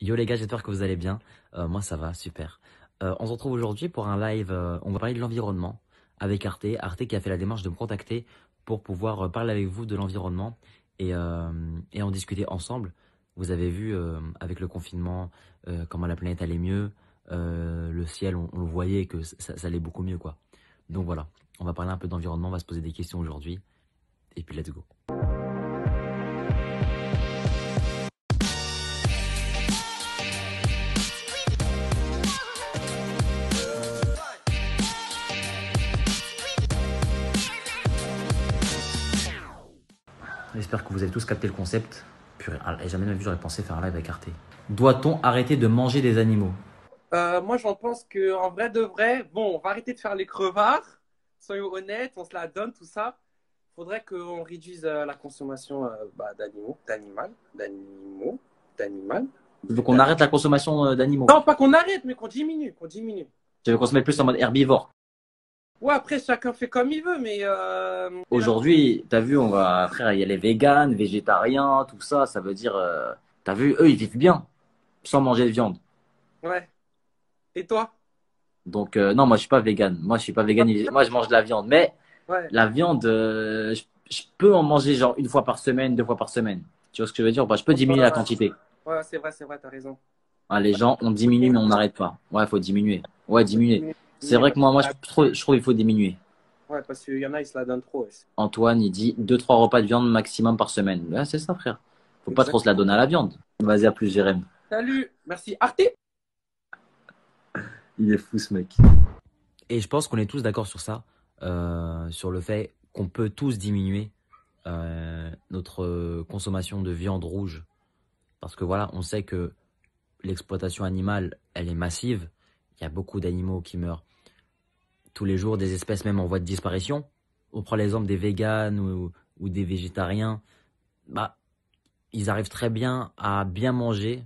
Yo les gars, j'espère que vous allez bien. Moi ça va, super. On se retrouve aujourd'hui pour un live, on va parler de l'environnement avec Arte. Arte qui a fait la démarche de me contacter pour pouvoir parler avec vous de l'environnement et en discuter ensemble. Vous avez vu avec le confinement comment la planète allait mieux, le ciel on le voyait que ça allait beaucoup mieux quoi. Donc voilà, on va parler un peu d'environnement, on va se poser des questions aujourd'hui et puis let's go. J'espère que vous avez tous capté le concept. Purée, jamais de ma vie j'aurais pensé faire un live avec Arte. Doit-on arrêter de manger des animaux? Moi, j'en pense que en vrai de vrai, bon, on va arrêter de faire les crevards. Soyons honnêtes, on se la donne, tout ça. Faudrait qu'on réduise la consommation d'animal. Je veux qu'on arrête la consommation d'animaux. Non, pas qu'on arrête, mais qu'on diminue, qu'on diminue. Je veux qu'on se mette plus en mode herbivore. Ouais, après, chacun fait comme il veut, mais Aujourd'hui, t'as vu, frère, il y a les véganes, végétariens, tout ça, ça veut dire, t'as vu, eux, ils vivent bien, sans manger de viande. ouais. Et toi? Donc, non, moi, je suis pas végane. Moi, je suis pas végane. Moi, je mange de la viande. Mais, Ouais. la viande, je peux en manger genre une fois par semaine, deux fois par semaine. Tu vois ce que je veux dire? Bah, je peux diminuer la quantité. Ouais, c'est vrai, t'as raison. Ah, les gens, on diminue, mais on n'arrête pas. Ouais, faut diminuer. Ouais, diminuer. C'est vrai que moi, je trouve qu'il faut diminuer. Ouais, parce qu'il y en a, ils se la donnent trop. Ouais. Antoine, il dit deux trois repas de viande maximum par semaine. Ouais, c'est ça, frère. Faut pas trop se la donner à la viande. Vas-y, à plus, Jérém. Salut, merci. Arte? Il est fou, ce mec. Et je pense qu'on est tous d'accord sur ça, sur le fait qu'on peut tous diminuer notre consommation de viande rouge. Parce que voilà, on sait que l'exploitation animale, elle est massive. Il y a beaucoup d'animaux qui meurent tous les jours, des espèces même en voie de disparition. On prend l'exemple des véganes ou des végétariens. Bah, ils arrivent très bien à bien manger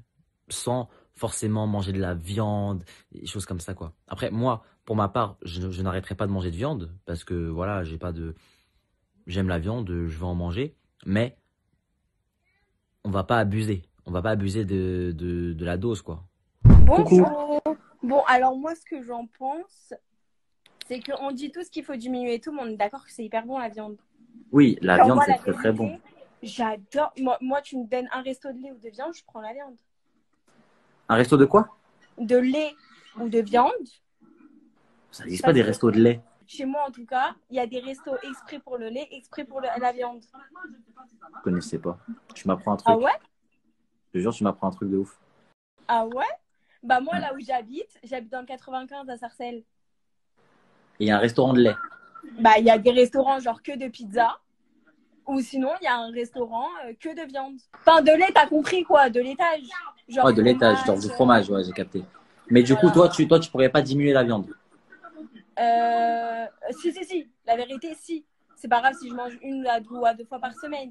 sans forcément manger de la viande, des choses comme ça quoi. Après moi, pour ma part, je n'arrêterai pas de manger de viande parce que voilà, j'aime la viande, je vais en manger, mais on va pas abuser. On va pas abuser de la dose quoi. Coucou. Bonjour. Bon, alors moi, ce que j'en pense, c'est qu'on dit tous qu'il faut diminuer et tout, mais on est d'accord que c'est hyper bon la viande. Oui, la Alors viande moi, c'est la très très bon. vérité, j'adore. Moi, tu me donnes un resto de lait ou de viande, je prends la viande. Un resto de quoi? De lait ou de viande. Ça n'existe pas des restos de lait. Chez moi, en tout cas, il y a des restos exprès pour le lait, exprès pour la viande. Je connaissais pas. Tu m'apprends un Ah truc. ouais? Je te jure, tu m'apprends un truc de ouf. Ah ouais? Bah moi, là où j'habite dans le 95 à Sarcelles. Et il y a un restaurant de lait. Bah il y a des restaurants genre que de pizza. Ou sinon, il y a un restaurant que de viande. Enfin, de lait, t'as compris quoi? De laitage. Genre Ouais, de laitage, genre fromage. du fromage, ouais, j'ai capté. Mais du coup, Voilà. toi, tu pourrais pas diminuer la viande. Si. La vérité, si. C'est pas grave si je mange une à deux fois par semaine.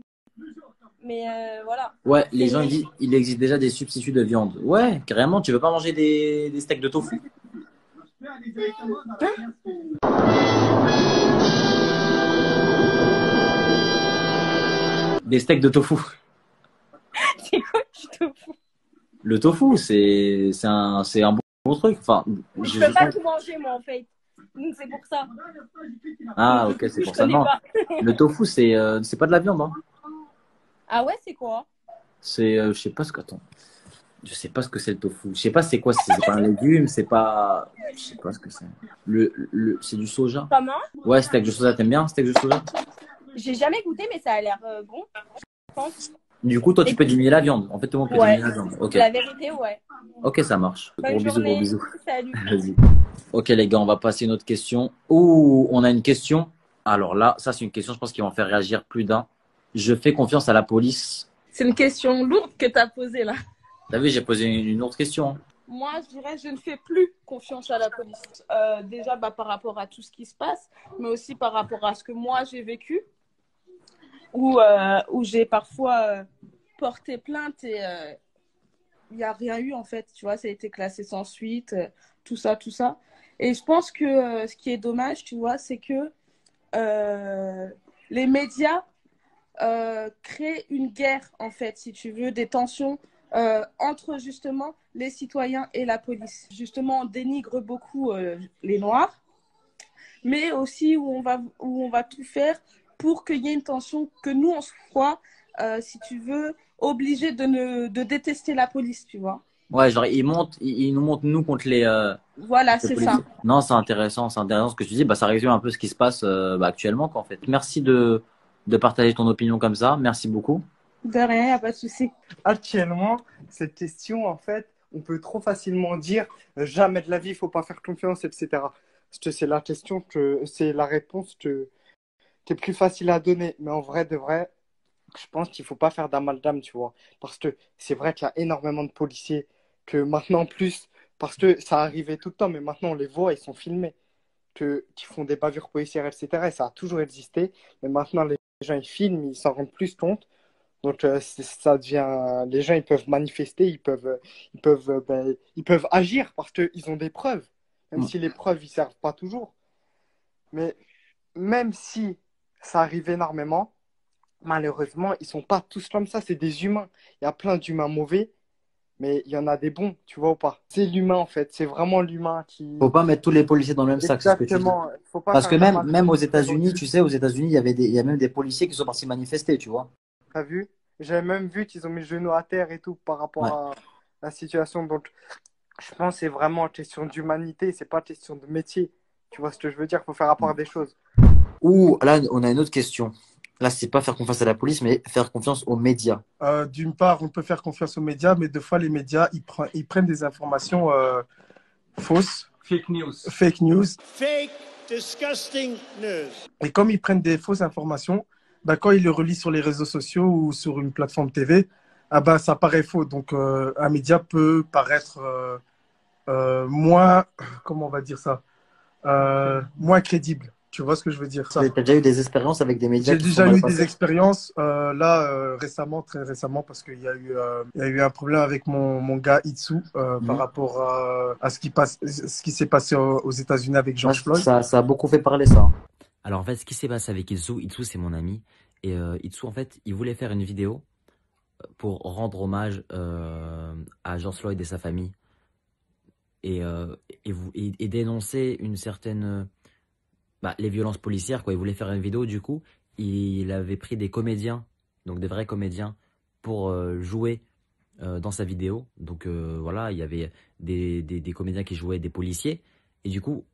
Mais voilà. Ouais, les gens C'est- ils disent il existe déjà des substituts de viande. Ouais, carrément, tu veux pas manger des steaks de tofu? Des steaks de tofu. C'est quoi du tofu? Le tofu, c'est un bon truc. Enfin, Je peux pas tout manger, moi, en fait. Donc, c'est pour ça. Ah, Donc, ok, c'est je pour ça. connais Non, pas. le tofu, c'est pas de la viande, hein. Ah ouais, c'est quoi? C'est, je sais pas ce que, attends. Je sais pas ce que c'est le tofu. Je sais pas c'est quoi. C'est pas un légume, c'est pas. Je sais pas ce que c'est. C'est du soja. Comment? Ouais, steak de soja, t'aimes bien steak de soja? J'ai jamais goûté, mais ça a l'air bon, je pense. Du coup, toi, tu Et peux diminuer la viande. En fait, tout le monde peut ouais, diminuer la viande. Ok. la vérité, ouais. Ok, ça marche. Bonne Gros bisous, gros journée. bisous. Salut. Vas-y. Ok, les gars, on va passer à une autre question. Ouh, on a une question. Alors là, ça, c'est une question, je pense, qui va en faire réagir plus d'un. Je fais confiance à la police. C'est une question lourde que tu as posée là. T'as vu, j'ai posé une autre question. Moi, je dirais je ne fais plus confiance à la police. Déjà par rapport à tout ce qui se passe, mais aussi par rapport à ce que moi j'ai vécu, où j'ai parfois porté plainte et il n'y a rien eu en fait. Tu vois, ça a été classé sans suite, tout ça, tout ça. Et je pense que ce qui est dommage, tu vois, c'est que les médias créent une guerre en fait, si tu veux, des tensions entre justement les citoyens et la police. Justement, on dénigre beaucoup les Noirs, mais aussi où on va tout faire pour qu'il y ait une tension, que nous, on soit, si tu veux, obligés de détester la police, tu vois. Ouais, genre, ils nous montent, nous, contre Voilà, les c'est policiers. ça. Non, c'est intéressant ce que tu dis. Bah, ça résume un peu ce qui se passe actuellement, quoi, en fait. Merci de partager ton opinion comme ça. Merci beaucoup. De rien, il n'y a pas de souci. Actuellement, cette question, en fait, on peut trop facilement dire jamais de la vie, il faut pas faire confiance, etc. Parce que c'est la question, c'est la réponse que est plus facile à donner. Mais en vrai, de vrai, je pense qu'il faut pas faire d'amalgame, tu vois. Parce que c'est vrai qu'il y a énormément de policiers que maintenant, plus, parce que ça arrivait tout le temps, mais maintenant on les voit, ils sont filmés, qui font des bavures policières, etc. Et ça a toujours existé. Mais maintenant, les gens, ils filment, ils s'en rendent plus compte. Donc, ça devient. Les gens, ils peuvent manifester, ils peuvent agir parce qu'ils ont des preuves. Même si les preuves, ils servent pas toujours. Mais même si ça arrive énormément, malheureusement, ils sont pas tous comme ça. C'est des humains. Il y a plein d'humains mauvais, mais il y en a des bons, tu vois ou pas? C'est l'humain, en fait. C'est vraiment l'humain qui. Faut pas mettre tous les policiers dans le même sac, c'est ce que tu dis. Exactement. Faut pas Parce que faire même d'amalgame. aux États-Unis, tu sais, aux États-Unis, il y a même des policiers qui sont partis manifester, tu vois. T'as vu? J'avais même vu qu'ils ont mis le genou à terre et tout par rapport Ouais. à la situation. Donc, je pense que c'est vraiment une question d'humanité, c'est pas une question de métier. Tu vois ce que je veux dire? Il faut faire rapport à des choses. Ou là, on a une autre question. Là, c'est pas faire confiance à la police, mais faire confiance aux médias. D'une part, on peut faire confiance aux médias, mais deux fois, les médias, ils prennent des informations fausses, Fake news. fake news. Fake, disgusting news. Et comme ils prennent des fausses informations, bah, quand ils le relient sur les réseaux sociaux ou sur une plateforme TV, ah bah, ça paraît faux. Donc, un média peut paraître moins, comment on va dire ça, moins crédible. Tu vois ce que je veux dire? Tu as déjà eu des expériences avec des médias J'ai qui sont déjà mal eu passés? des expériences récemment, très récemment, parce qu'il y a eu un problème avec mon gars Itsu par rapport à ce qui s'est passé aux États-Unis avec George Floyd. Ça a beaucoup fait parler, ça. Alors en fait, ce qui s'est passé avec Itsu, c'est mon ami. Et Itsu, en fait, il voulait faire une vidéo pour rendre hommage à George Floyd et sa famille. Et dénoncer une certaine... les violences policières, quoi. Il voulait faire une vidéo, du coup, il avait pris des comédiens, donc des vrais comédiens, pour jouer dans sa vidéo. Donc voilà, il y avait des comédiens qui jouaient des policiers. Et du coup,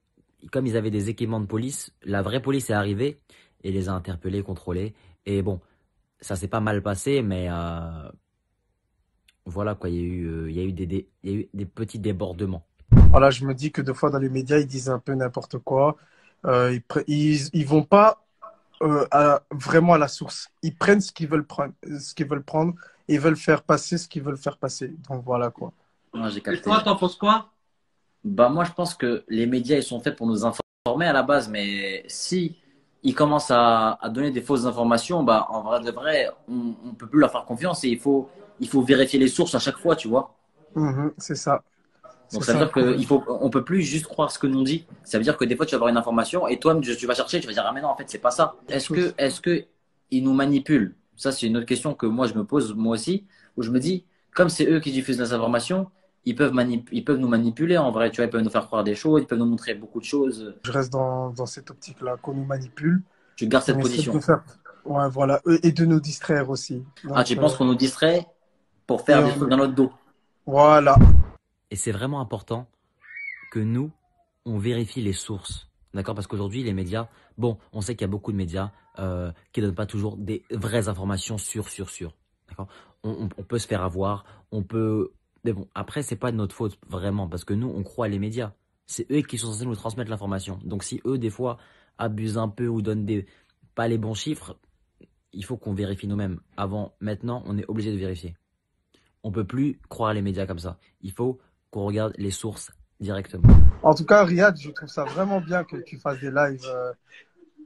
comme ils avaient des équipements de police, la vraie police est arrivée et les a interpellés, contrôlés. Et bon, ça s'est pas mal passé, mais voilà quoi, il y a eu des petits débordements. Voilà, je me dis que des fois dans les médias, ils disent un peu n'importe quoi. Ils vont pas vraiment à la source. Ils prennent ce qu'ils veulent prendre et veulent faire passer ce qu'ils veulent faire passer. Donc voilà quoi. Ouais, j'ai Et capté. toi, t'en penses quoi? Bah moi je pense que les médias ils sont faits pour nous informer à la base, mais si ils commencent à donner des fausses informations, bah en vrai de vrai, on peut plus leur faire confiance et il faut vérifier les sources à chaque fois, tu vois. C'est ça. Donc C'est ça veut ça. dire on peut plus juste croire ce que l'on dit. Ça veut dire que des fois tu vas avoir une information et toi tu vas chercher, tu vas dire ah mais non en fait c'est pas ça. Est-ce que ils nous manipulent? Ça c'est une autre question que moi je me pose moi aussi, où je me dis comme c'est eux qui diffusent les informations, ils peuvent nous manipuler en vrai, tu vois, ils peuvent nous faire croire des choses, ils peuvent nous montrer beaucoup de choses. Je reste dans cette optique-là, qu'on nous manipule. Tu gardes cette On essaie position. de faire... Ouais, voilà. Et de nous distraire aussi. Donc, Tu penses qu'on nous distrait pour faire des trucs dans notre dos? Voilà. Et c'est vraiment important que nous, on vérifie les sources. D'accord? Parce qu'aujourd'hui, les médias, bon, on sait qu'il y a beaucoup de médias qui ne donnent pas toujours des vraies informations sûres. D'accord? On peut se faire avoir, on peut... Mais bon, après, c'est pas de notre faute, vraiment, parce que nous, on croit les médias. C'est eux qui sont censés nous transmettre l'information. Donc si eux, des fois, abusent un peu ou donnent pas les bons chiffres, il faut qu'on vérifie nous-mêmes. Maintenant, on est obligé de vérifier. On peut plus croire les médias comme ça. Il faut qu'on regarde les sources directement. En tout cas, Riyad, je trouve ça vraiment bien que tu fasses des lives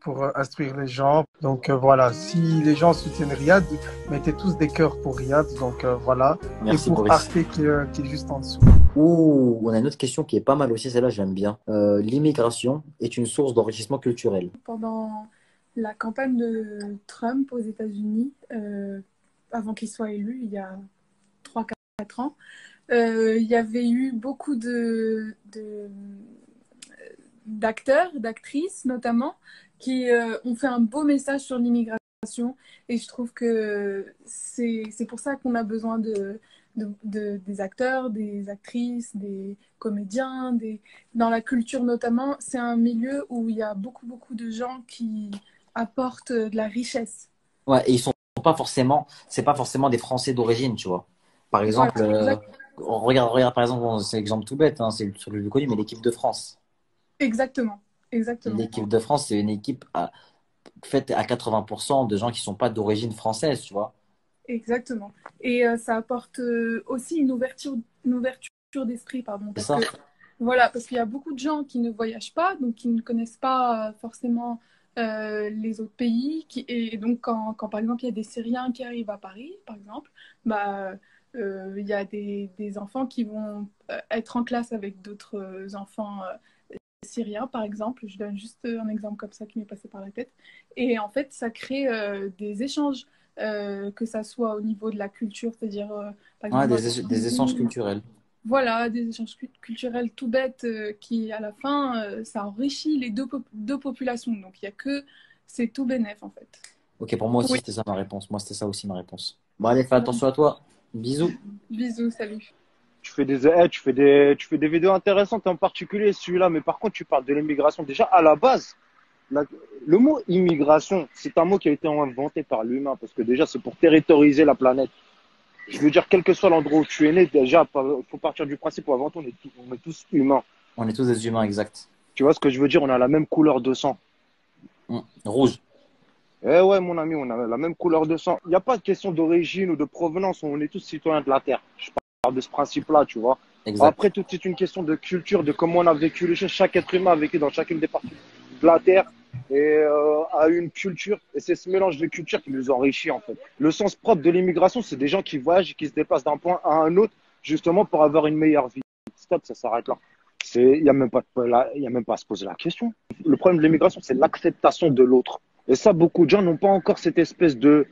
pour instruire les gens. Donc voilà, si les gens soutiennent Riyad, mettez tous des cœurs pour Riyad. Donc voilà. Merci et pour Boris. Arte qui est juste en dessous. Ouh, on a une autre question qui est pas mal aussi, celle-là j'aime bien. L'immigration est une source d'enrichissement culturel. Pendant la campagne de Trump aux États-Unis, avant qu'il soit élu, il y a 3-4 4 ans, il y avait eu beaucoup d'acteurs, d'actrices notamment, qui ont fait un beau message sur l'immigration. Et je trouve que c'est pour ça qu'on a besoin des acteurs, des actrices, des comédiens, dans la culture notamment. C'est un milieu où il y a beaucoup, beaucoup de gens qui apportent de la richesse. Ouais, et ils sont pas forcément, c'est pas forcément des Français d'origine, tu vois. Par Voilà, exemple, regarde par exemple, bon, c'est un exemple tout bête, hein, c'est le truc le plus connu, mais l'équipe de France. exactement, exactement. L'équipe de France, c'est une équipe faite à 80% de gens qui sont pas d'origine française, tu vois. Exactement. Et ça apporte aussi une ouverture d'esprit, pardon, C'est parce ça? que voilà, parce qu'il y a beaucoup de gens qui ne voyagent pas, donc qui ne connaissent pas forcément les autres pays, et donc quand par exemple il y a des Syriens qui arrivent à Paris, par exemple, bah il y a des enfants qui vont être en classe avec d'autres enfants syriens, par exemple. Je donne juste un exemple comme ça qui m'est passé par la tête. Et en fait, ça crée des échanges, que ça soit au niveau de la culture, c'est-à-dire, par Ouais, exemple, dans la des échanges cuisine. culturels. Voilà, des échanges culturels tout bêtes qui, à la fin, ça enrichit les deux populations. Donc, il y a que... C'est tout bénef, en fait. Ok, pour moi aussi, Oui, c'était ça ma réponse. Moi, c'était ça aussi ma réponse. Bon, allez, fais attention à toi. Bisous. bisous, salut. Tu fais des vidéos intéressantes, en particulier celui-là, mais par contre, tu parles de l'immigration. Déjà, à la base, la- le mot immigration, c'est un mot qui a été inventé par l'humain, parce que déjà, c'est pour territorialiser la planète. Je veux dire, quel que soit l'endroit où tu es né, déjà, faut partir du principe où avant tout, on est tous humains. On est tous des humains, exact. Tu vois ce que je veux dire? On a la même couleur de sang. Rouge. Eh ouais, mon ami, on a la même couleur de sang. Il n'y a pas de question d'origine ou de provenance, on est tous citoyens de la Terre. Je parle de ce principe-là, tu vois. Exact. Après, tout est une question de culture, de comment on a vécu les choses. Chaque être humain a vécu dans chacune des parties de la Terre et a une culture. Et c'est ce mélange de cultures qui nous enrichit, en fait. Le sens propre de l'immigration, c'est des gens qui voyagent et qui se déplacent d'un point à un autre, justement pour avoir une meilleure vie. Stop, ça s'arrête là. Il n'y a même pas, il y a même pas à se poser la question. Le problème de l'immigration, c'est l'acceptation de l'autre. Et ça, beaucoup de gens n'ont pas encore cette espèce de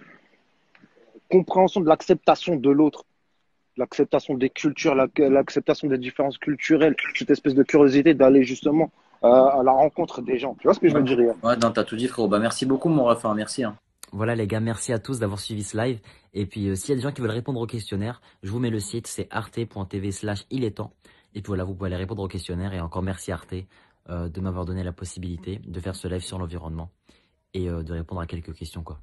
compréhension de l'acceptation de l'autre, l'acceptation des cultures, l'acceptation des différences culturelles, cette espèce de curiosité d'aller justement à la rencontre des gens. Tu vois ce que je veux dire, Yann? Ouais, non, t'as tout dit, frérot. Bah, merci beaucoup, mon ref, hein, merci. Hein. Voilà, les gars, merci à tous d'avoir suivi ce live. Et puis, s'il y a des gens qui veulent répondre au questionnaire, je vous mets le site, c'est arte.tv/il est temps. Et puis voilà, vous pouvez aller répondre au questionnaire. Et encore merci Arte de m'avoir donné la possibilité de faire ce live sur l'environnement et de répondre à quelques questions, quoi.